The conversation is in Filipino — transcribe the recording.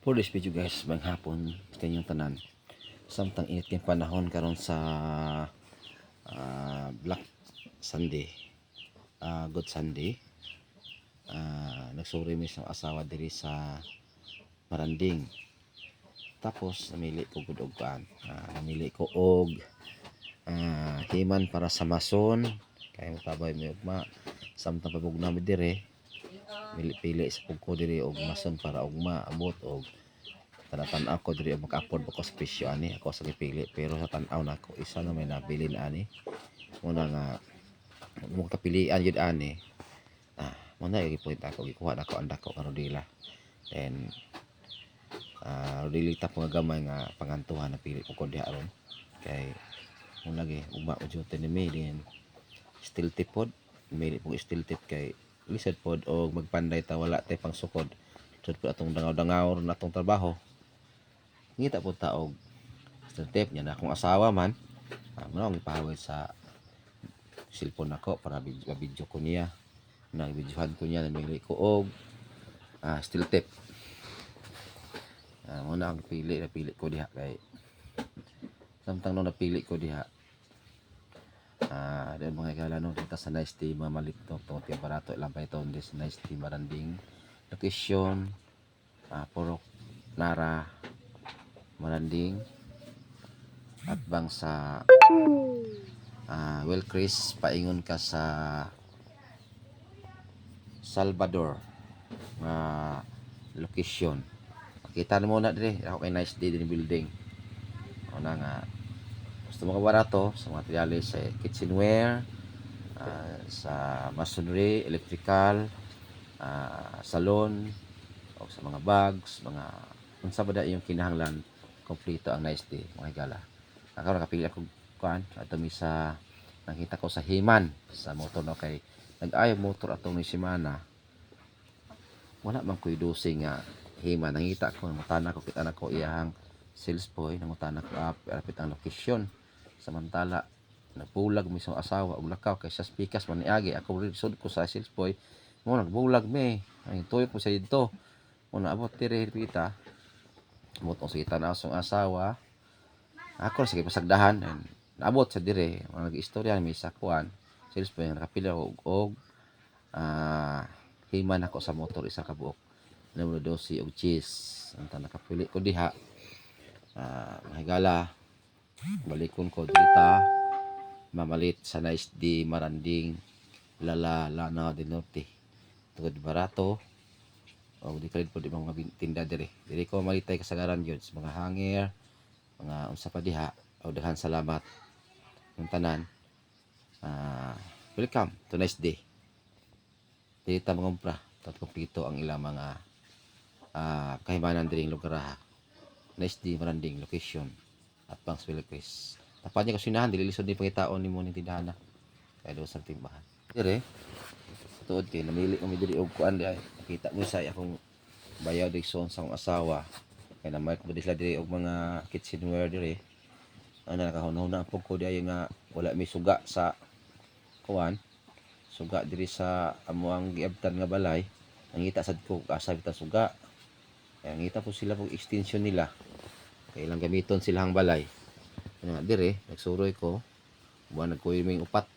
For this video guys, may hapon kanyang tanan. Samtang init yung panahon karon sa Black Sunday, Good Sunday. Nagsuri mi sa asawa diri sa Maranding. Tapos namili ko gud og namili ko og himan para sa mason. Kaya matabay mi ugma samtang pabugna mi diri. Pili sa pugko diri og mason para ugma abot og tan-aw ko diri mag-afford ko sa presyo ani ako sa gipili, pero sa tan-aw nako isa na may nabilin ani muna nga mo kapilian jud ani muna i-point ako gikuha nako ang dako nga rodila, then rodilita po nga gamay nga pangantuhan na pili ko diha ron kay mo lagi ugma jud ni din steel tip pod mili po steel tip kay lisod pod og magpanday ta wala tay pang sukod sud po atong dangaw-dangaw na atong trabaho. Ngita po taog steel tip niya na akong asawa man muna akong ipahawid sa cellphone nako para video ko niya na videohan ko niya namili ko og steel tip. Muna akong napili ko diha kay samtang nung napili ko diha dahil mga kailanong kita sa Nice Tea mamalit to tiya barato ilang pa ito this Nice Tea Maranding location Purok Nara Maranding at bang sa Wilcris paingon ka sa Salvador location. Kita mo na dire ako kay Nice Tea din building una nga gusto mo ka barato sa materialis sa kitchenware, sa masonry, electrical, salon o sa mga bags, mga unsa ba da yung kinahanglan kompleto ang Nice Tea mga higala. Ako nakapili ako kuan ato mi sa nakita ko sa Himan sa motor no kay nag-ayo motor atong ni semana wala man koy dosing nga Himan nangita ko mutana ko kita nako iyang sales boy nangutana ko apit ang location. Samantala nagbulag mi sa asawa og lakaw kay sa pikas man niagi ako risod ko sa sales boy mo nagbulag mi ay tuyok mo sa dito mo naabot diri kita mo tong kita na asong asawa ako sige pasagdahan and naabot sa dire nag-istorya mi sa kuan sales boy nakapila og himan ako sa motor isa ka buok numero 12 og cheese anta nakapili ko diha mahigala balikon ko dita mamalit sa Nice Tea Maranding Lanao del Norte tugod barato o di kalit po di mga tinda diri ko malitay kasagaran yun sa mga hanger mga unsa pa diha o daghan salamat ng tanan welcome to Nice Tea dili ta mangumpra tat kompleto ang ilang mga kahimanan diring lugar Nice Tea Maranding location at pang Wilcris. Tapat niya kasinahan, dililisod din pangitaon ni mo ni tindahan na. Kaya doon sa timbahan. Dire, tuod kay namili kami diri og kuan di ay. Nakita mo sa akong bayaw di son sa akong asawa. Kaya namayad ko sila diri og mga kitchenware diri. Ano nakahunahuna ang pugko di ay nga wala may suga sa kuan. Suga diri sa amuang giabtan nga balay. Nangita sad ko asa bitaw suga. Kaya ngita po sila pag extension nila. Kailang gamiton silang balay. Dire, nagsuroy ko. Buwan nagkuyming upat.